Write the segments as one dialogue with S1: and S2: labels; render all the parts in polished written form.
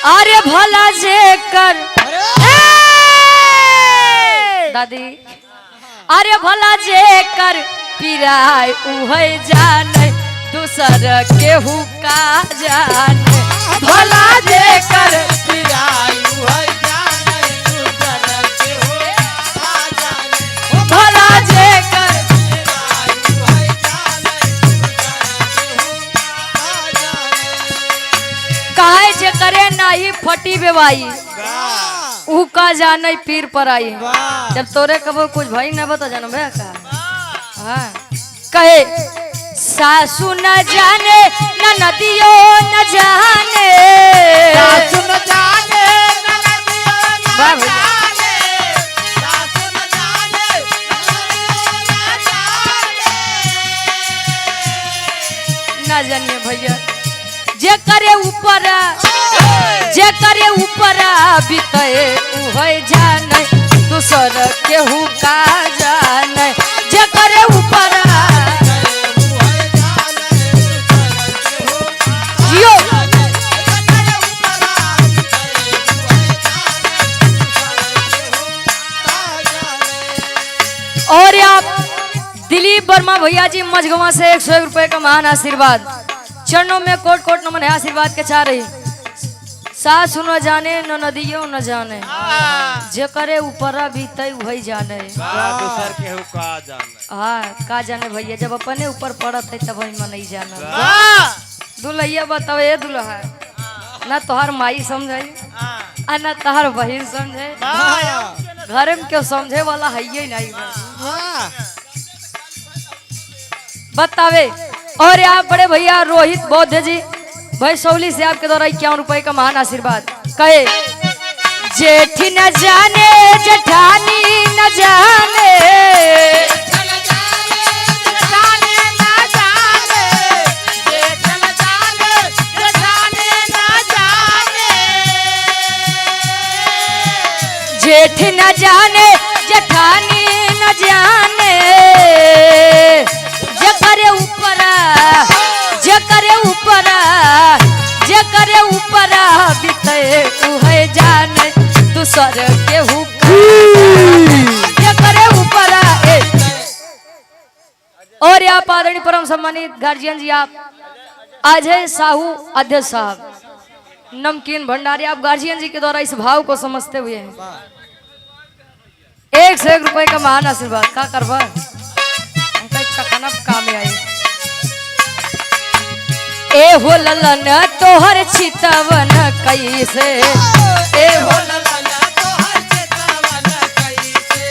S1: अरे भला जे कर दादी अरे भला जे कर पिराय उहे जाने दूसर केहू का जाने भला जे कर
S2: पिराई उहे जाने दूसर केहू का जाने
S1: भला जे कर
S2: पिराई उहे जाने दूसर केहू का जाने
S1: काहे जे करे नाही फटी बेवाई
S2: वाह
S1: ऊ का जाने पीर पर आई
S2: वाह
S1: जब तोरे कबो कुछ भाई न बता जानो भैया का हाँ कहे सासू न जाने न नदियो न जाने
S2: सासु न जाने ननदियो न
S1: वाह भैया।
S2: जाने सासु न जाने ननदियो न जाने
S1: न जानिए भैया जे करे ऊपर बीते उहे जाने दूसर केहू का जाने जे करे ऊपर जियो और आप दिलीप वर्मा भैया जी मझगवा से 101 रुपए का महान आशीर्वाद चरणों में कोट कोट नमन है आशीर्वाद के चाह रही सास न जाने न नदियों न जाने जे करे ऊपर बीते वही जाने
S2: दूसर केहू का जाने
S1: हाँ का जाने भैया जब अपने ऊपर पड़त है तब वही मन नहीं जाना
S2: वाह
S1: दुल्हैया बताओ ये दुल्हा ना तोहर माई समझे आ ना तोहर बहन समझे घर में क्यों समझे वाला है ही नहीं
S2: वाह
S1: बतावे और आप बड़े भैया रोहित बौद्ध जी भैसौली से आपके द्वारा 51 रुपए का महान आशीर्वाद कहे जेठी न जाने जेठानी न जाने जेठ न जाने जेठानी न जाने जे करे ऊपर बीते उहे जाने दूसर केहू का जे करे ऊपर और आप आदरणीय परम सम्मानित गार्जियन जी आप अजय साहू अध्यक्ष साहब नमकीन भंडारी आप गार्जियन जी के द्वारा इस भाव को समझते हुए हैं 101 रुपए का महान आशीर्वाद का करवा चखना काम में आई ए हो ललन तोहर चितवन कैसे ए हो
S2: ललन तोहर चितवन कैसे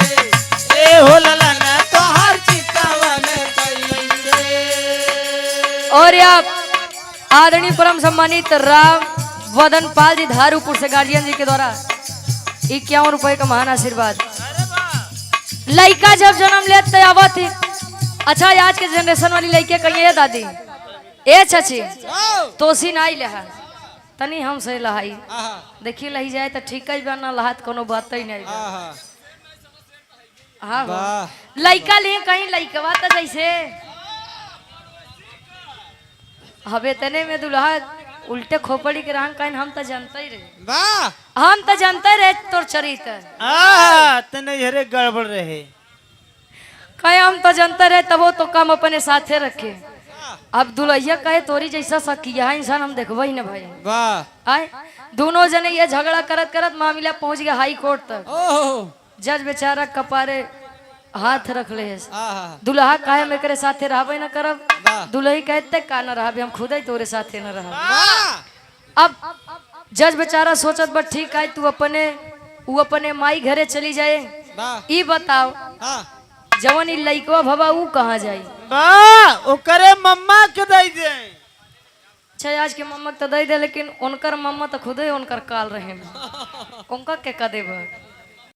S2: ए हो ललन तोहर चितवन कैसे
S1: और आप आदरणीय परम सम्मानित राम वदन पाल जी धारूपुर से गार्जियन जी के द्वारा 51 रुपए का महान आशीर्वाद लड़का जब जन्म लेते आवत थी अच्छा आज के जनरेशन वाली लड़के कहिए दादी ए चाची तोसी नहीं लहा तनी हम से लहाई देखी लही जाए तो ठीक ही बना लहात कोनो बात ही नहीं हाँ लड़का ले कहीं लड़कवा तो जैसे हवे तने में दुल्हा उल्टे खोपड़ी के रहन कहीं हम तो जानते ही रहे
S2: वाह
S1: हम तो जानते रहे तोर चरित्र
S2: तने हरे गड़बड़ रहे
S1: कहे हम तो जानते रहे तब वो तो काम अपने साथे रखे अब दुल्हैया कहे तोरी जैसा सकिया इंसान हम देखबो ही ना भाई
S2: वाह
S1: आए दोनों जने ये झगड़ा करत करत मामला पहुंच गया हाई कोर्ट तक
S2: ओह
S1: जज बेचारा कपारे हाथ रख ले दुल्हा काहे में करे साथे रहबे न करब दुल्ही कहते का न रहबे हम खुद ही तोरे साथे न रहब अब जज बेचारा सोचत बा ठीक है तू अपने माई घरे चली जाए ई बताओ जवन ई लइकवा भवा ऊ कहाँ जाई
S2: ओकरे मम्मा के दे दे
S1: अच्छा आज के मम्मा तो दे दे लेकिन उनकर मम्मा तो खुद ही उनकर काल रहे उनका के का देबा